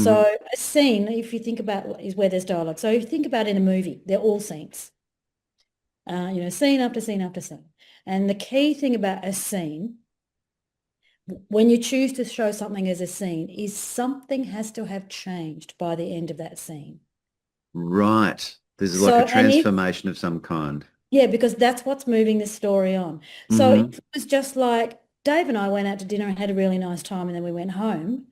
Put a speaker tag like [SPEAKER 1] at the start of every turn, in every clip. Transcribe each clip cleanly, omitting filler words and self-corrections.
[SPEAKER 1] So a scene, if you think about, is where there's dialogue. So if you think about in a movie, they're all scenes, scene after scene after scene. And the key thing about a scene, when you choose to show something as a scene, is something has to have changed by the end of that scene.
[SPEAKER 2] Right. There's like a
[SPEAKER 1] So, and if,
[SPEAKER 2] transformation of some kind.
[SPEAKER 1] yeah, because that's what's moving the story on. So if
[SPEAKER 2] Hmm.
[SPEAKER 1] it was just like Dave and I went out to dinner and had a really nice time and then we went home,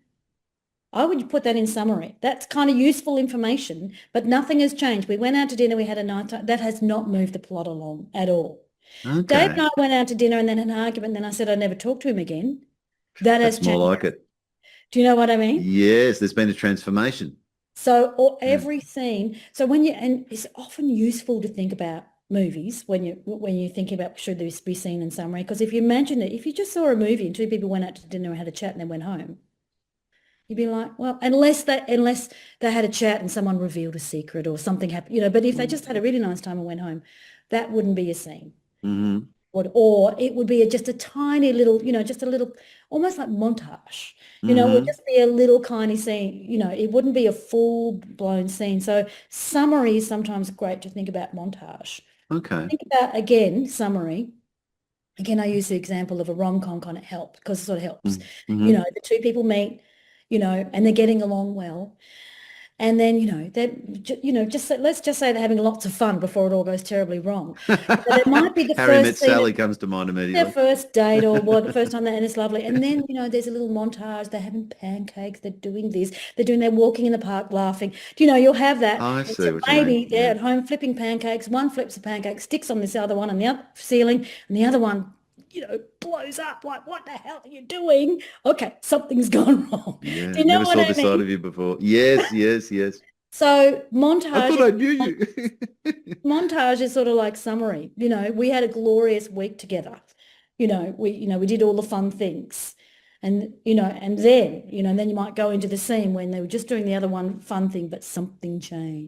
[SPEAKER 1] I would put that in summary. That's kind of useful information, but nothing has changed. We went out to dinner, we had a nice time. That has not moved the plot along at all. Dave and
[SPEAKER 2] Okay.
[SPEAKER 1] I went out to dinner and then had an argument, and then I said I'd never talk to him again. That has
[SPEAKER 2] That's more
[SPEAKER 1] changed.
[SPEAKER 2] like it.
[SPEAKER 1] Do you know what I mean?
[SPEAKER 2] Yes, there's been a transformation.
[SPEAKER 1] So, or
[SPEAKER 2] Yeah.
[SPEAKER 1] every scene. So when you, and it's often useful to think about movies when you're thinking about should this be seen in summary. Because if you imagine it, if you just saw a movie and two people went out to dinner and had a chat and then went home, you'd be like, well, unless they had a chat and someone revealed a secret or something happened, but if they just had a really nice time and went home, that wouldn't be a scene.
[SPEAKER 2] Mm-hmm.
[SPEAKER 1] Or it would be just a tiny little, just a little, almost like montage. It would
[SPEAKER 2] Mm-hmm.
[SPEAKER 1] just be a little tiny scene. It wouldn't be a full-blown scene. So summary is sometimes great to think about montage.
[SPEAKER 2] Okay.
[SPEAKER 1] Think about, again, summary. Again, I use the example of a rom-com kind of help because it sort of helps.
[SPEAKER 2] Mm-hmm.
[SPEAKER 1] The two people meet, and they're getting along well. And then, let's just say they're having lots of fun before it all goes terribly wrong. So it might be the
[SPEAKER 2] Harry Met
[SPEAKER 1] first scene,
[SPEAKER 2] Sally comes to mind
[SPEAKER 1] their
[SPEAKER 2] immediately.
[SPEAKER 1] first date or what, the first time they, and it's lovely. And then, there's a little montage. They're having pancakes. They're doing this. They're walking in the park laughing. You'll have that.
[SPEAKER 2] I
[SPEAKER 1] And so
[SPEAKER 2] see what you mean.
[SPEAKER 1] maybe they're
[SPEAKER 2] Yeah.
[SPEAKER 1] at home flipping pancakes. One flips a pancake, sticks on this other one on the other ceiling, and the other one, blows up. Like, what the hell are you doing? Okay, something's gone wrong. Do
[SPEAKER 2] Yeah.
[SPEAKER 1] you know
[SPEAKER 2] Never
[SPEAKER 1] what
[SPEAKER 2] saw
[SPEAKER 1] I
[SPEAKER 2] this side
[SPEAKER 1] mean?
[SPEAKER 2] of you before. Yes, yes, yes.
[SPEAKER 1] So
[SPEAKER 2] I
[SPEAKER 1] montage
[SPEAKER 2] thought
[SPEAKER 1] is
[SPEAKER 2] I knew you.
[SPEAKER 1] montage is sort of like summary. We had a glorious week together. We did all the fun things. And then you might go into the scene when they were just doing the other one fun thing, but something changed.